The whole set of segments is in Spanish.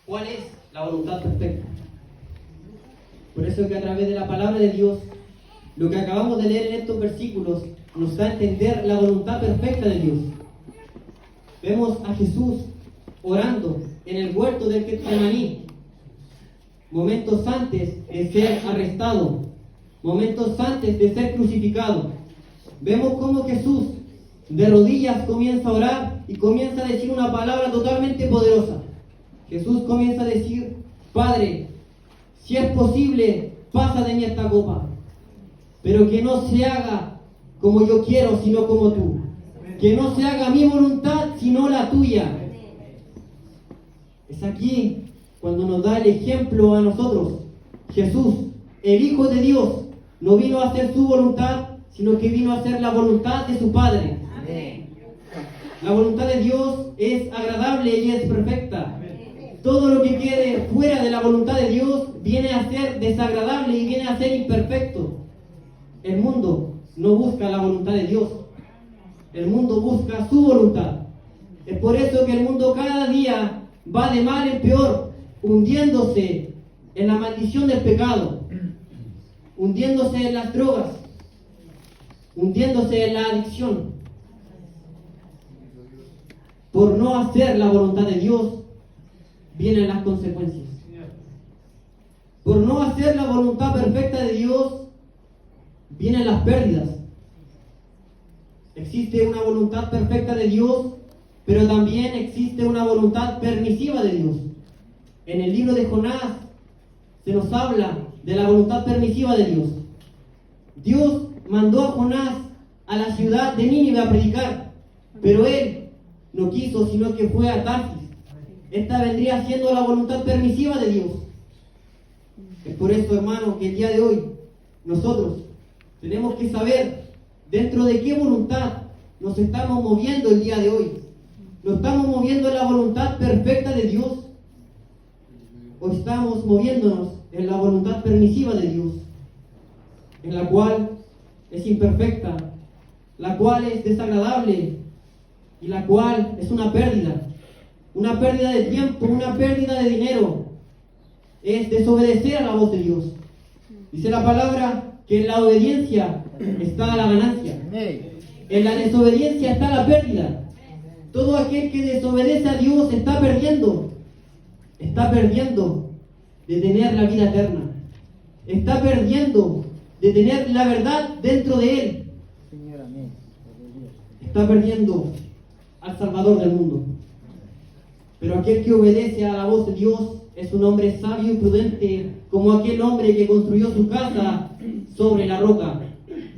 ¿Cuál es la voluntad perfecta? Por eso es que a través de la palabra de Dios, lo que acabamos de leer en estos versículos nos da a entender la voluntad perfecta de Dios. Vemos a Jesús orando en el huerto del Getsemaní, momentos antes de ser arrestado, momentos antes de ser crucificado. Vemos cómo Jesús de rodillas comienza a orar y comienza a decir una palabra totalmente poderosa. Jesús comienza a decir: Padre, si es posible, pasa de mí esta copa, pero que no se haga como yo quiero, sino como tú. Que no se haga mi voluntad, sino la tuya. Es aquí cuando nos da el ejemplo a nosotros. Jesús, el Hijo de Dios, no vino a hacer su voluntad, sino que vino a hacer la voluntad de su Padre. La voluntad de Dios es agradable y es perfecta. Todo lo que quede fuera de la voluntad de Dios viene a ser desagradable y viene a ser imperfecto. El mundo no busca la voluntad de Dios. El mundo busca su voluntad. Es por eso que el mundo cada día va de mal en peor, hundiéndose en la maldición del pecado, hundiéndose en las drogas, hundiéndose en la adicción. Por no hacer la voluntad de Dios, vienen las consecuencias. Por no hacer la voluntad perfecta de Dios, vienen las pérdidas. Existe una voluntad perfecta de Dios, pero también existe una voluntad permisiva de Dios. En el libro de Jonás se nos habla de la voluntad permisiva de Dios. Dios mandó a Jonás a la ciudad de Nínive a predicar, pero él no quiso, sino que fue a Tarsis. Esta vendría siendo la voluntad permisiva de Dios. Es por eso, hermano, que el día de hoy nosotros tenemos que saber dentro de qué voluntad nos estamos moviendo el día de hoy. ¿Nos estamos moviendo en la voluntad perfecta de Dios? ¿O estamos moviéndonos en la voluntad permisiva de Dios? En la cual es imperfecta, la cual es desagradable y la cual es una pérdida de tiempo, una pérdida de dinero. Es desobedecer a la voz de Dios. Dice la palabra que en la obediencia está la ganancia, en la desobediencia está la pérdida. Todo aquel que desobedece a Dios está perdiendo de tener la vida eterna, está perdiendo de tener la verdad dentro de él, está perdiendo al Salvador del mundo. Pero aquel que obedece a la voz de Dios es un hombre sabio y prudente, como aquel hombre que construyó su casa sobre la roca.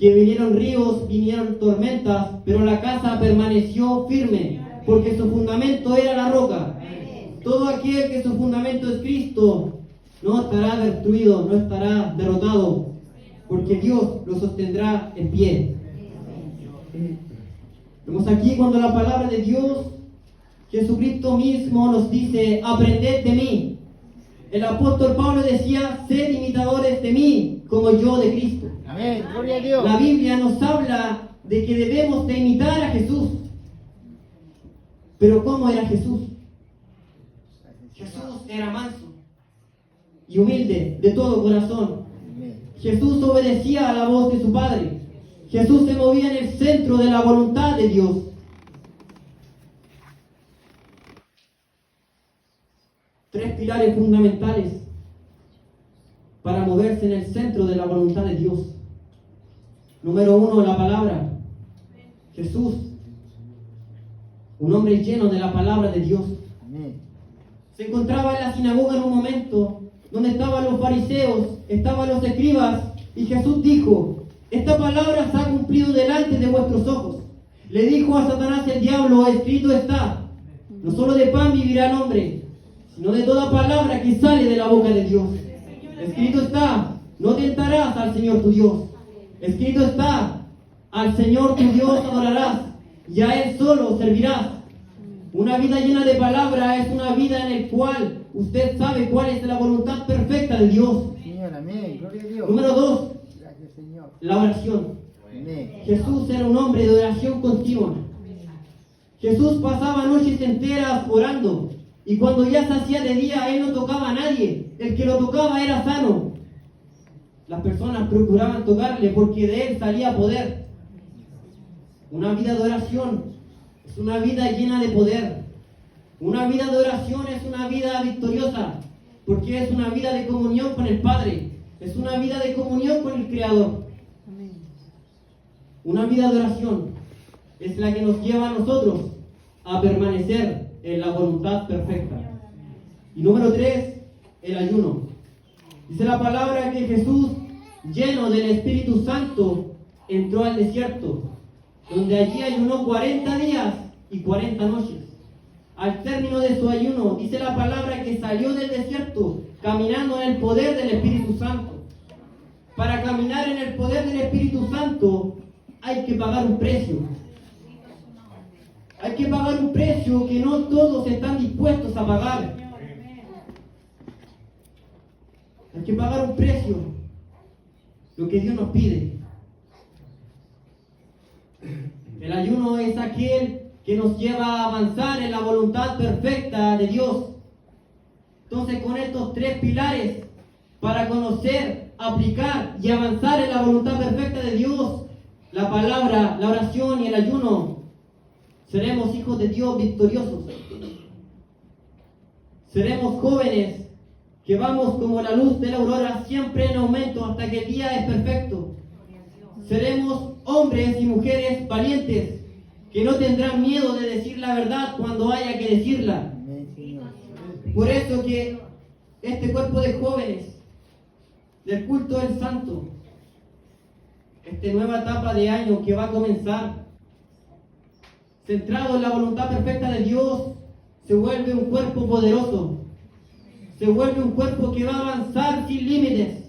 Que vinieron ríos, vinieron tormentas, pero la casa permaneció firme, porque su fundamento era la roca. Todo aquel que su fundamento es Cristo no estará destruido, no estará derrotado, porque Dios lo sostendrá en pie. Vemos aquí cuando la palabra de Dios, Jesucristo mismo nos dice: aprended de mí. El apóstol Pablo decía: sed imitadores de mí, como yo de Cristo. Amén, gloria a Dios. La Biblia nos habla de que debemos de imitar a Jesús. Pero ¿cómo era Jesús? Jesús era manso y humilde de todo corazón. Jesús obedecía a la voz de su Padre. Jesús se movía en el centro de la voluntad de Dios. Tres pilares fundamentales para moverse en el centro de la voluntad de Dios. Número 1, la palabra. Jesús, un hombre lleno de la palabra de Dios. Se encontraba en la sinagoga en un momento donde estaban los fariseos, estaban los escribas, y Jesús dijo: esta palabra se ha cumplido delante de vuestros ojos. Le dijo a Satanás el diablo: escrito está, no solo de pan vivirá el hombre, sino de toda palabra que sale de la boca de Dios. Escrito está, no tentarás al Señor tu Dios. Escrito está, al Señor tu Dios adorarás, y a Él solo servirás. Una vida llena de palabra es una vida en la cual usted sabe cuál es la voluntad perfecta de Dios. Señor, amén, gloria a Dios. Número 2, Gracias, Señor. la oración. Amén. Jesús era un hombre de oración continua. Jesús pasaba noches enteras orando Y cuando ya se hacía de día, él no tocaba a nadie. El que lo tocaba era sano. Las personas procuraban tocarle porque de él salía poder. Una vida de oración es una vida llena de poder. Una vida de oración es una vida victoriosa porque es una vida de comunión con el Padre. Es una vida de comunión con el Creador. Una vida de oración es la que nos lleva a nosotros a permanecer en la voluntad perfecta. Y número 3, el ayuno. Dice la palabra que Jesús, lleno del Espíritu Santo, entró al desierto, donde allí ayunó 40 días y 40 noches. Al término de su ayuno, dice la palabra que salió del desierto caminando en el poder del Espíritu Santo. Para caminar en el poder del Espíritu Santo hay que pagar un precio. Hay que pagar un precio que no todos están dispuestos a pagar. Hay que pagar un precio, lo que Dios nos pide. El ayuno es aquel que nos lleva a avanzar en la voluntad perfecta de Dios. Entonces, con estos 3 pilares, para conocer, aplicar y avanzar en la voluntad perfecta de Dios, la palabra, la oración y el ayuno, seremos hijos de Dios victoriosos. Seremos jóvenes que vamos como la luz de la aurora, siempre en aumento hasta que el día es perfecto. Seremos hombres y mujeres valientes que no tendrán miedo de decir la verdad cuando haya que decirla. Por eso que este cuerpo de jóvenes del culto del santo, esta nueva etapa de año que va a comenzar, centrado en la voluntad perfecta de Dios, se vuelve un cuerpo poderoso. Se vuelve un cuerpo que va a avanzar sin límites.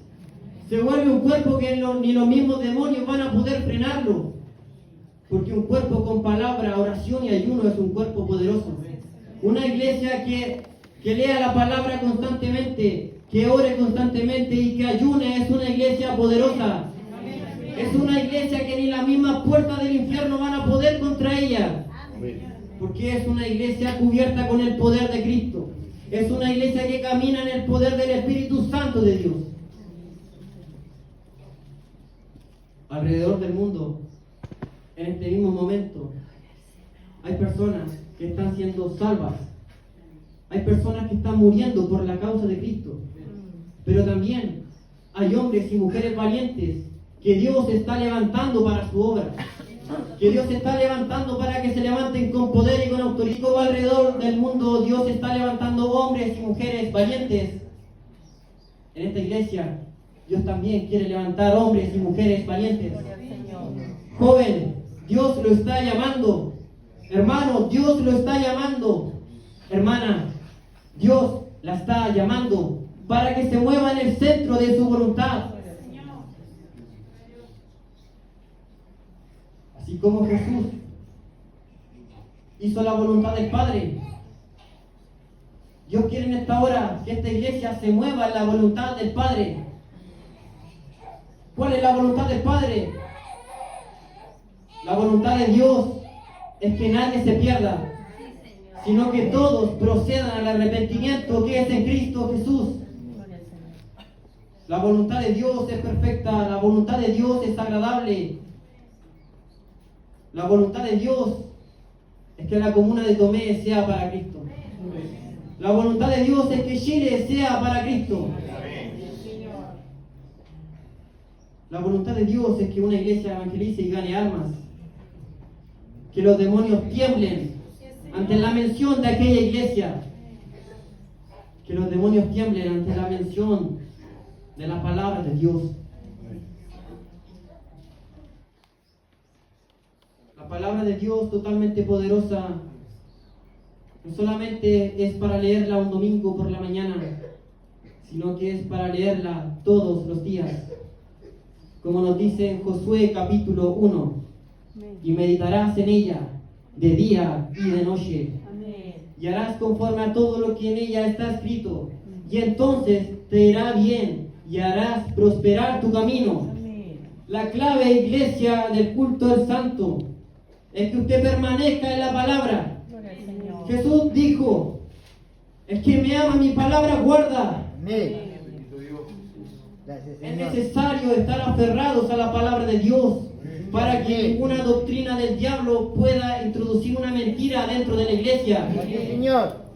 Se vuelve un cuerpo que ni los mismos demonios van a poder frenarlo. Porque un cuerpo con palabra, oración y ayuno es un cuerpo poderoso. Una iglesia que lea la palabra constantemente, que ore constantemente y que ayune es una iglesia poderosa. Es una iglesia que ni las mismas puertas del infierno van a poder contra ella. Porque es una iglesia cubierta con el poder de Cristo. Es una iglesia que camina en el poder del Espíritu Santo de Dios. Alrededor del mundo, en este mismo momento, hay personas que están siendo salvas. Hay personas que están muriendo por la causa de Cristo. Pero también hay hombres y mujeres valientes que Dios está levantando para su obra. Que Dios está levantando para que se levanten con poder y con autoridad. Y como alrededor del mundo Dios está levantando hombres y mujeres valientes. En esta iglesia Dios también quiere levantar hombres y mujeres valientes. Joven, Dios lo está llamando. Hermano, Dios lo está llamando. Hermana, Dios la está llamando para que se mueva en el centro de su voluntad. Así como Jesús hizo la voluntad del Padre, Dios quiere en esta hora que esta iglesia se mueva en la voluntad del Padre. ¿Cuál es la voluntad del Padre? La voluntad de Dios es que nadie se pierda, sino que todos procedan al arrepentimiento que es en Cristo Jesús. La voluntad de Dios es perfecta, la voluntad de Dios es agradable. La voluntad de Dios es que la comuna de Tomé sea para Cristo. La voluntad de Dios es que Chile sea para Cristo. La voluntad de Dios es que una iglesia evangelice y gane almas. Que los demonios tiemblen ante la mención de aquella iglesia. Que los demonios tiemblen ante la mención de la palabra de Dios. La palabra de Dios totalmente poderosa no solamente es para leerla un domingo por la mañana, sino que es para leerla todos los días. Como nos dice en Josué capítulo 1, y meditarás en ella de día y de noche, y harás conforme a todo lo que en ella está escrito, y entonces te irá bien y harás prosperar tu camino. La clave, iglesia, del culto del santo es que usted permanezca en la palabra. Jesús dijo El que me ama mi palabra guarda. Amén. Gracias, Es Señor. necesario estar aferrados a la palabra de Dios para que ninguna doctrina del diablo pueda introducir una mentira dentro de la iglesia. Gracias, Señor.